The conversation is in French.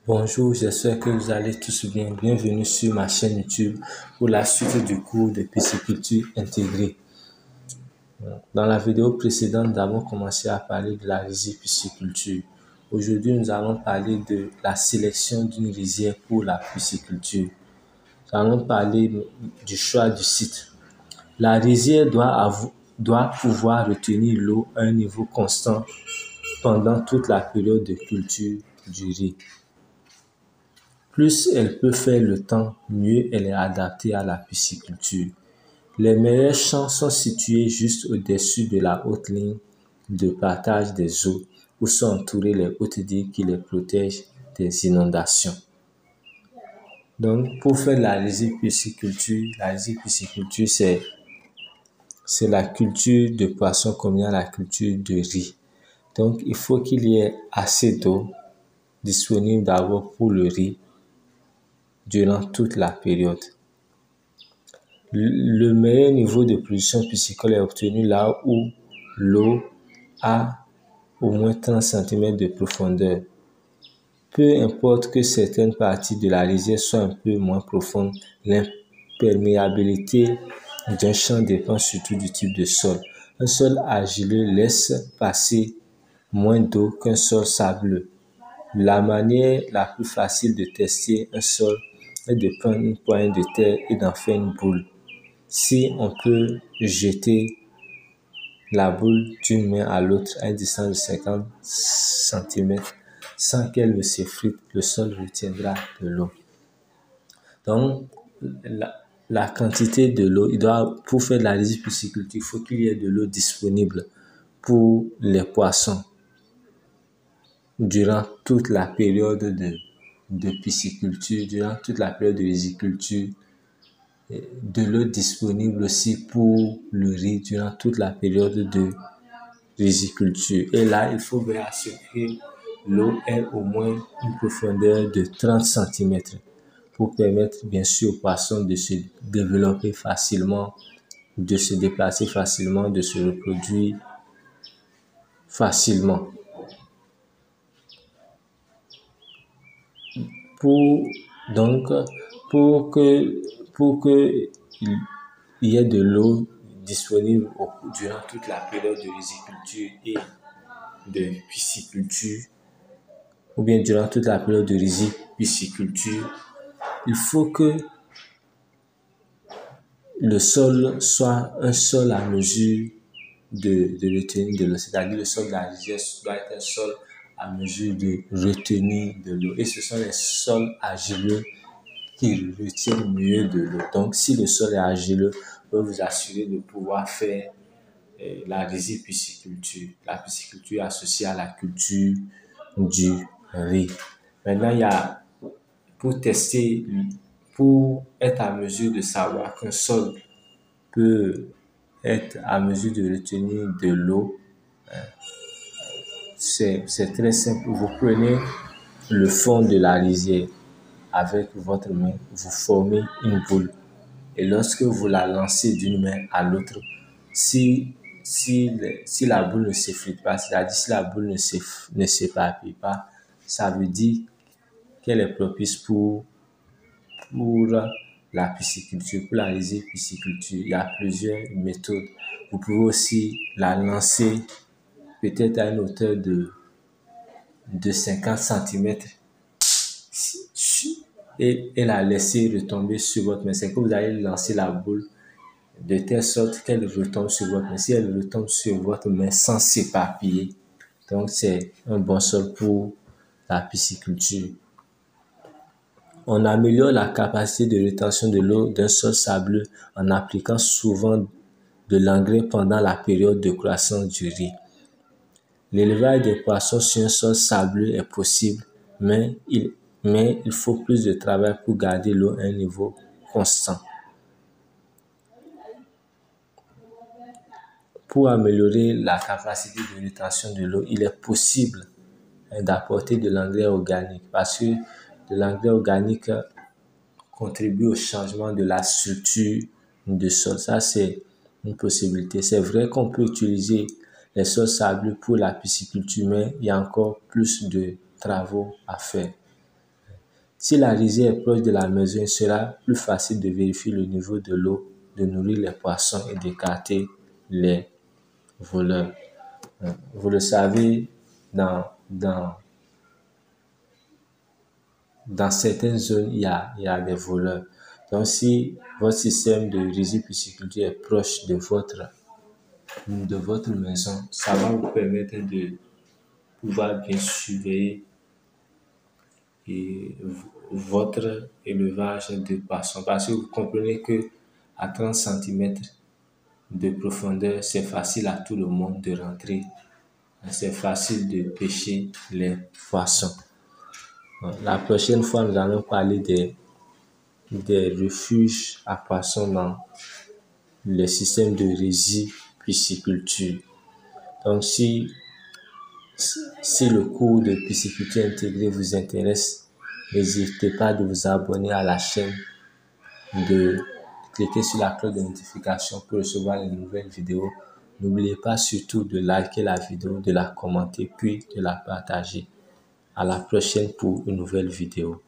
Bonjour, j'espère que vous allez tous bien. Bienvenue sur ma chaîne YouTube pour la suite du cours de pisciculture intégrée. Dans la vidéo précédente, nous avons commencé à parler de la riziculture. Aujourd'hui, nous allons parler de la sélection d'une rizière pour la pisciculture. Nous allons parler du choix du site. La rizière doit pouvoir retenir l'eau à un niveau constant pendant toute la période de culture du riz. Plus elle peut faire le temps, mieux elle est adaptée à la pisciculture. Les meilleurs champs sont situés juste au-dessus de la haute ligne de partage des eaux, où sont entourées les hautes digues qui les protègent des inondations. Donc, pour faire la riziculture, c'est la culture de poissons comme il y a la culture de riz. Donc, il faut qu'il y ait assez d'eau disponible d'abord pour le riz durant toute la période. Le meilleur niveau de production piscicole est obtenu là où l'eau a au moins 30 cm de profondeur. Peu importe que certaines parties de la rizière soient un peu moins profondes, l'imperméabilité d'un champ dépend surtout du type de sol. Un sol argileux laisse passer moins d'eau qu'un sol sableux. La manière la plus facile de tester un sol est de prendre une poignée de terre et d'en faire une boule. Si on peut jeter la boule d'une main à l'autre à une distance de 50 cm sans qu'elle ne s'effrite, le sol retiendra de l'eau. Donc, la quantité de l'eau, pour faire de la riziculture, il faut qu'il y ait de l'eau disponible pour les poissons durant toute la période de pisciculture, durant toute la période de riziculture, de l'eau disponible aussi pour le riz durant toute la période de riziculture. Et là, il faut bien assurer que l'eau ait au moins une profondeur de 30 cm pour permettre bien sûr aux poissons de se développer facilement, de se déplacer facilement, de se reproduire facilement. Pour que il y ait de l'eau disponible durant toute la période de riziculture et de pisciculture, ou bien durant toute la période de riziculture, il faut que le sol soit un sol à mesure de retenir de l'eau. C'est-à-dire le sol de la rizière doit être un sol à mesure de retenir de l'eau. Et ce sont les sols argileux qui retiennent mieux de l'eau. Donc, si le sol est argileux, vous pouvez vous assurer de pouvoir faire la riziculture. La pisciculture est associée à la culture du riz. Maintenant, pour tester, pour être à mesure de savoir qu'un sol peut être à mesure de retenir de l'eau, c'est très simple. Vous prenez le fond de la rizière avec votre main, vous formez une boule. Et lorsque vous la lancez d'une main à l'autre, si la boule ne s'effrite pas, c'est-à-dire si la boule ne s'éparpille pas, ça veut dire qu'elle est propice pour la pisciculture, pour la riziculture. Il y a plusieurs méthodes. Vous pouvez aussi la lancer peut-être à une hauteur de 50 cm et la laisser retomber sur votre main. C'est que vous allez lancer la boule de telle sorte qu'elle retombe sur votre main. Si elle retombe sur votre main sans s'éparpiller, donc c'est un bon sol pour la pisciculture. On améliore la capacité de rétention de l'eau d'un sol sableux en appliquant souvent de l'engrais pendant la période de croissance du riz. L'élevage des poissons sur un sol sableux est possible, mais il faut plus de travail pour garder l'eau à un niveau constant. Pour améliorer la capacité de rétention de l'eau, il est possible d'apporter de l'engrais organique parce que de l'engrais organique contribue au changement de la structure du sol. Ça, c'est une possibilité. C'est vrai qu'on peut utiliser les sols sableux pour la pisciculture, mais il y a encore plus de travaux à faire. Si la rizière est proche de la maison, il sera plus facile de vérifier le niveau de l'eau, de nourrir les poissons et d'écarter les voleurs. Vous le savez, dans certaines zones, il y a des voleurs. Donc, si votre système de riziculture est proche de votre maison, ça va vous permettre de pouvoir bien surveiller votre élevage de poissons. Parce que vous comprenez que à 30 centimètres de profondeur, c'est facile à tout le monde de rentrer. C'est facile de pêcher les poissons. La prochaine fois, nous allons parler des refuges à poissons dans le système de riziculture. Donc, si le cours de pisciculture intégrée vous intéresse, n'hésitez pas de vous abonner à la chaîne, de cliquer sur la cloche de notification pour recevoir les nouvelles vidéos. N'oubliez pas surtout de liker la vidéo, de la commenter, puis de la partager. À la prochaine pour une nouvelle vidéo.